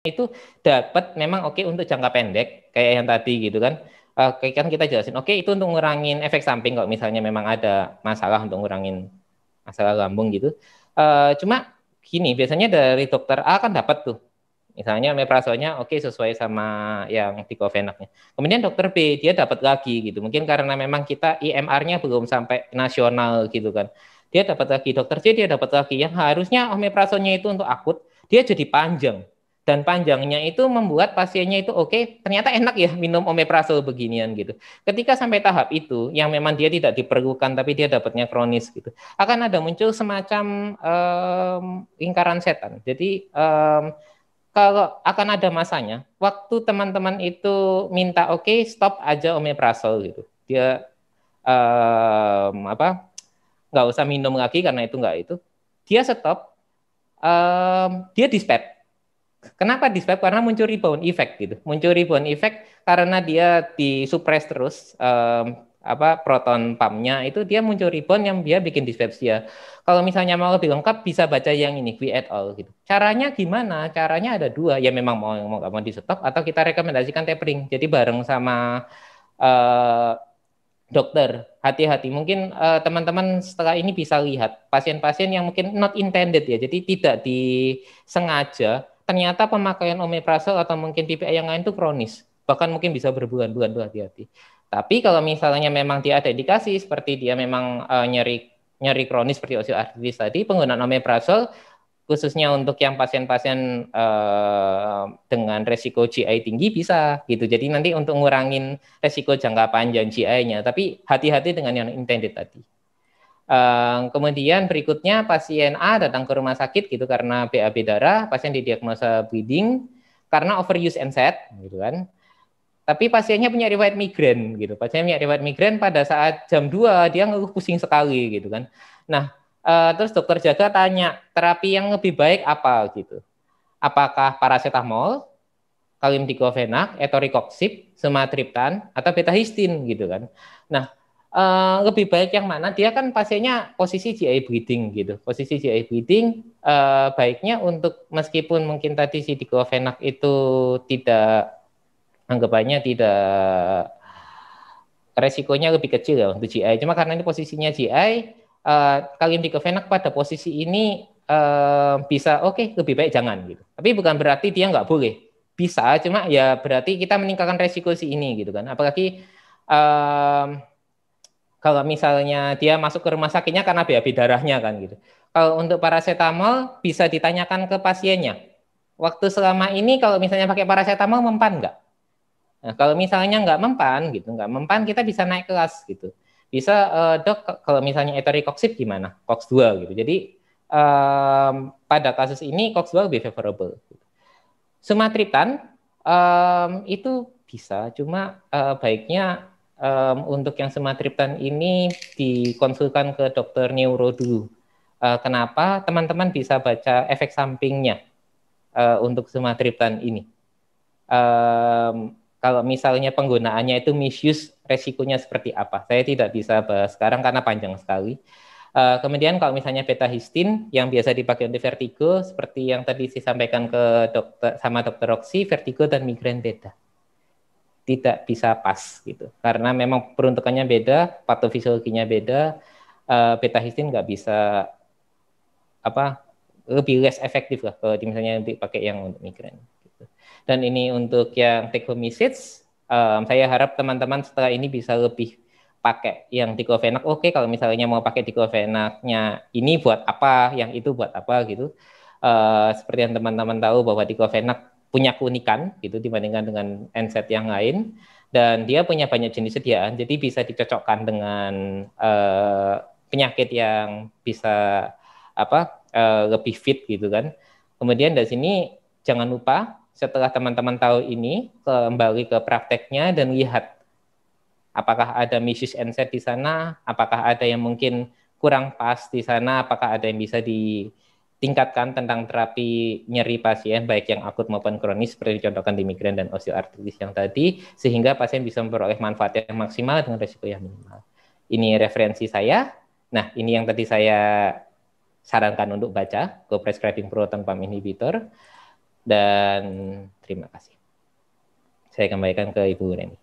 itu dapat memang oke untuk jangka pendek kayak yang tadi gitu kan. Kan kita jelasin oke itu untuk ngurangin efek samping kalau misalnya memang ada masalah untuk ngurangin masalah lambung gitu. Cuma gini biasanya dari dokter A kan dapat tuh misalnya omeprazolnya oke sesuai sama yang diclofenacnya. Kemudian dokter B dia dapat lagi gitu. Mungkin karena memang kita IMR-nya belum sampai nasional gitu kan. Dia dapat lagi dokter C dia dapat lagi yang harusnya omeprazolnya itu untuk akut dia jadi panjang dan panjangnya itu membuat pasiennya itu oke, ternyata enak ya minum omeprazol beginian gitu. Ketika sampai tahap itu yang memang dia tidak diperlukan tapi dia dapatnya kronis gitu, akan ada muncul semacam lingkaran setan. Jadi kalau akan ada masanya, waktu teman-teman itu minta oke stop aja omeprazol gitu, dia nggak usah minum lagi karena itu nggak itu, dia stop, dia dispep. Kenapa disebab? Karena muncul rebound effect gitu. Muncul rebound effect karena dia disupres terus proton pumpnya itu dia muncul rebound yang dia bikin dispepsia. Kalau misalnya mau lebih lengkap bisa baca yang ini We et al gitu. Caranya gimana? Caranya ada dua. Ya memang mau nggak mau di stop atau kita rekomendasikan tapering. Jadi bareng sama uh, dokter, hati-hati. Mungkin teman-teman setelah ini bisa lihat pasien-pasien yang mungkin not intended ya, jadi tidak disengaja. Ternyata pemakaian omeprazol atau mungkin PPI yang lain itu kronis, bahkan mungkin bisa berbulan-bulan tuh hati-hati. Tapi kalau misalnya memang dia ada indikasi seperti dia memang nyeri kronis seperti osteoartritis tadi, penggunaan omeprazol khususnya untuk yang pasien-pasien dengan resiko GI tinggi bisa gitu. Jadi nanti untuk ngurangin resiko jangka panjang GI-nya, tapi hati-hati dengan yang intended tadi. Kemudian berikutnya pasien A datang ke rumah sakit gitu karena BAB darah, pasien didiagnosa bleeding karena overuse NSAID gitu kan. Tapi pasiennya punya riwayat migrain gitu. Pasiennya punya riwayat migrain pada saat jam 2 dia ngeluh pusing sekali gitu kan. Nah, terus dokter jaga tanya, terapi yang lebih baik apa gitu? Apakah paracetamol, kalium diklofenak, etoricoxib, sumatriptan, atau betahistin gitu kan? Nah, lebih baik yang mana? Dia kan pasiennya posisi GI bleeding gitu. Posisi GI bleeding baiknya untuk meskipun mungkin tadi si diklofenak itu tidak anggapannya tidak resikonya lebih kecil ya untuk GI. Cuma karena ini posisinya GI, kalium diklofenak pada posisi ini bisa oke, lebih baik jangan gitu. Tapi bukan berarti dia nggak boleh. Bisa, cuma ya berarti kita meningkatkan resiko si ini gitu kan. Apalagi kalau misalnya dia masuk ke rumah sakitnya karena BAB darahnya kan gitu. Kalau untuk paracetamol bisa ditanyakan ke pasiennya. Waktu selama ini kalau misalnya pakai paracetamol mempan nggak? Nah, kalau misalnya nggak mempan gitu, nggak mempan kita bisa naik kelas gitu. Bisa dok kalau misalnya etoricoxib gimana? COX-2 gitu. Jadi pada kasus ini COX-2 lebih favorable. Gitu. Sumatriptan itu bisa, cuma baiknya untuk yang sumatriptan ini dikonsulkan ke dokter neuro dulu. Kenapa? Teman-teman bisa baca efek sampingnya untuk sumatriptan ini. Kalau misalnya penggunaannya itu misuse, resikonya seperti apa? Saya tidak bisa bahas sekarang karena panjang sekali. Kemudian kalau misalnya betahistin yang biasa dipakai untuk vertigo, seperti yang tadi saya sampaikan ke dokter sama dokter Roxy, vertigo dan migrain beda. Tidak bisa pas gitu, karena memang peruntukannya beda, patofisiologinya beda. Betahistin nggak bisa lebih less efektif lah kalau misalnya dipakai yang untuk migrain. Gitu. Dan ini untuk yang take home message, saya harap teman-teman setelah ini bisa lebih pakai yang diclofenac. Oke, kalau misalnya mau pakai diclofenacnya ini buat apa, yang itu buat apa gitu. Seperti yang teman-teman tahu bahwa diclofenac punya keunikan gitu dibandingkan dengan NSAID yang lain dan dia punya banyak jenis sediaan, jadi bisa dicocokkan dengan penyakit yang bisa lebih fit gitu kan. Kemudian dari sini jangan lupa setelah teman-teman tahu ini kembali ke prakteknya dan lihat apakah ada misuse NSAID di sana, apakah ada yang mungkin kurang pas di sana, apakah ada yang bisa ditingkatkan tentang terapi nyeri pasien baik yang akut maupun kronis seperti dicontohkan di migrain dan osteoartritis yang tadi sehingga pasien bisa memperoleh manfaat yang maksimal dengan resiko yang minimal. Ini referensi saya. Nah, ini yang tadi saya sarankan untuk baca, Go Prescribing Proton Pump Inhibitor. Dan terima kasih. Saya kembalikan ke Ibu Reni.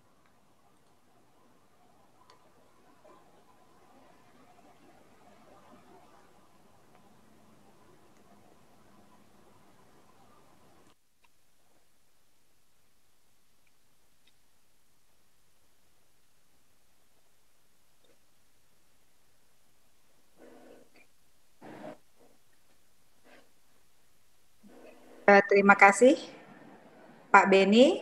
Terima kasih Pak Beni,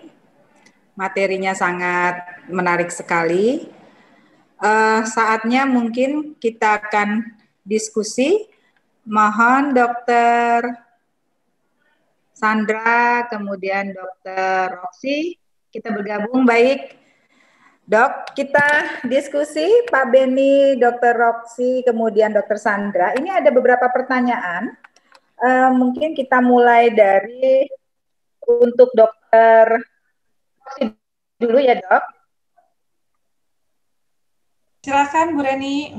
materinya sangat menarik sekali. Saatnya mungkin kita akan diskusi. Mohon Dokter Sandra, kemudian Dokter Roxy, kita bergabung. Baik, Dok, kita diskusi Pak Beni, Dokter Roxy, kemudian Dokter Sandra. Ini ada beberapa pertanyaan. Mungkin kita mulai dari untuk Dokter Roxy dulu ya, Dok. Silakan Bu Reni.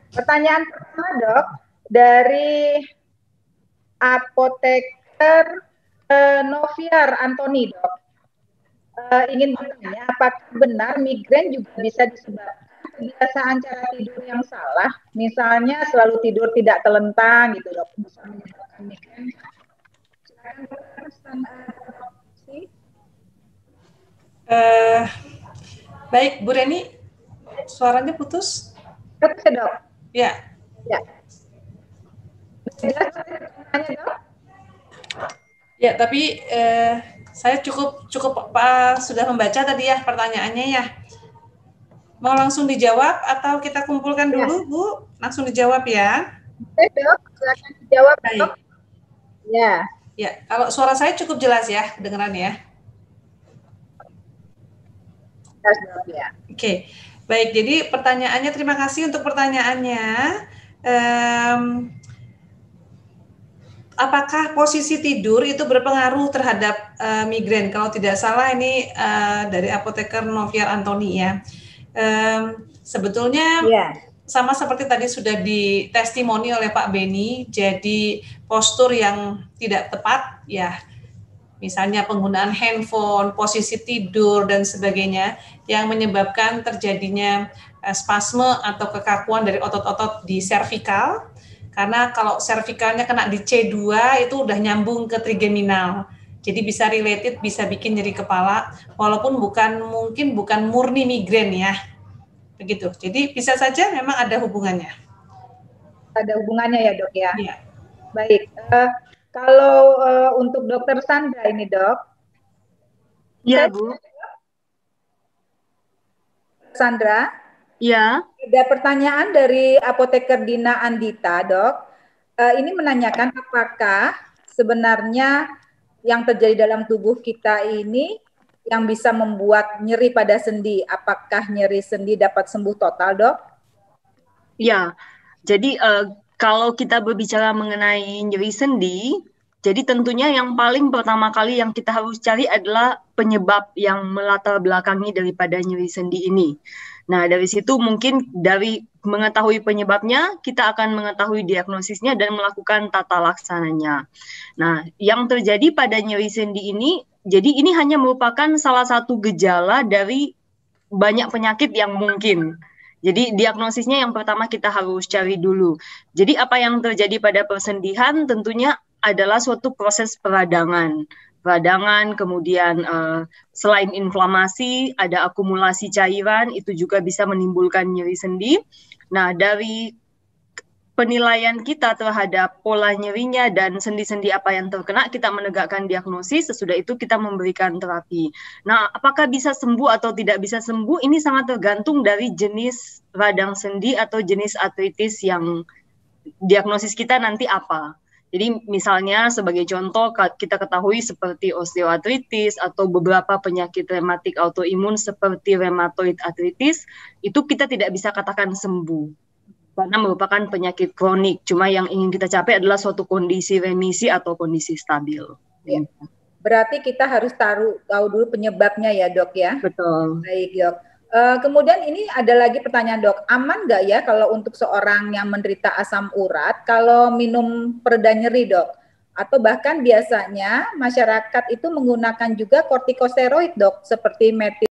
Pertanyaan pertama, Dok, dari apoteker Noviar Antoni, Dok. Ingin bertanya, apakah benar migrain juga bisa disebabkan kebiasaan cara tidur yang salah? Misalnya selalu tidur tidak telentang, gitu, Dok. Bisa menyebabkan migrain. Baik, Bu Reni, suaranya putus. Putus ya, Dok? Ya. Ya. Jelas pertanyaannya, Dok? Ya, tapi saya cukup sudah membaca tadi ya pertanyaannya ya. Mau langsung dijawab atau kita kumpulkan dulu, ya. Bu? Langsung dijawab ya. Oke, Dok. Silakan dijawab, Baik. Dok. Ya. Ya, kalau suara saya cukup jelas ya, kedengeran ya. Ya. Oke, baik. Jadi pertanyaannya, terima kasih untuk pertanyaannya. Apakah posisi tidur itu berpengaruh terhadap migrain? Kalau tidak salah ini dari apoteker Noviar Antoni ya. Sebetulnya sama seperti tadi sudah ditestimoni oleh Pak Beni, jadi postur yang tidak tepat ya. Misalnya penggunaan handphone, posisi tidur, dan sebagainya yang menyebabkan terjadinya spasme atau kekakuan dari otot-otot di servikal. Karena kalau servikalnya kena di C2 itu udah nyambung ke trigeminal. Jadi bisa related, bisa bikin nyeri kepala, walaupun mungkin bukan murni migrain ya. Begitu. Jadi bisa saja memang ada hubungannya. Ada hubungannya ya, Dok ya? Iya. Baik. Kalau untuk Dokter Sandra ini, Dok. Iya, Bu. Sandra? Iya. Ada pertanyaan dari apoteker Dina Andita, Dok. Ini menanyakan apakah sebenarnya yang terjadi dalam tubuh kita ini yang bisa membuat nyeri pada sendi. Apakah nyeri sendi dapat sembuh total, Dok? Ya, jadi kalau kita berbicara mengenai nyeri sendi, jadi tentunya yang paling pertama kali yang kita harus cari adalah penyebab yang melatar belakangi daripada nyeri sendi ini. Nah, dari situ mungkin dari mengetahui penyebabnya, kita akan mengetahui diagnosisnya dan melakukan tata laksananya. Nah, yang terjadi pada nyeri sendi ini, jadi ini hanya merupakan salah satu gejala dari banyak penyakit yang mungkin. Jadi diagnosisnya yang pertama kita harus cari dulu. Jadi apa yang terjadi pada persendihan tentunya adalah suatu proses peradangan. Peradangan, kemudian selain inflamasi, ada akumulasi cairan, itu juga bisa menimbulkan nyeri sendi. Nah, dari penilaian kita terhadap pola nyerinya dan sendi-sendi apa yang terkena, kita menegakkan diagnosis, sesudah itu kita memberikan terapi. Nah, apakah bisa sembuh atau tidak bisa sembuh, ini sangat tergantung dari jenis radang sendi atau jenis artritis yang diagnosis kita nanti apa. Jadi misalnya sebagai contoh kita ketahui seperti osteoartritis atau beberapa penyakit rematik autoimun seperti rheumatoid arthritis, itu kita tidak bisa katakan sembuh karena merupakan penyakit kronik. Cuma yang ingin kita capai adalah suatu kondisi remisi atau kondisi stabil. Ya. Berarti kita harus tahu dulu penyebabnya ya, Dok ya? Betul. Baik, Dok. Kemudian ini ada lagi pertanyaan, Dok. Aman nggak ya kalau untuk seorang yang menderita asam urat, kalau minum pereda nyeri, Dok? Atau bahkan biasanya masyarakat itu menggunakan juga kortikosteroid, Dok, seperti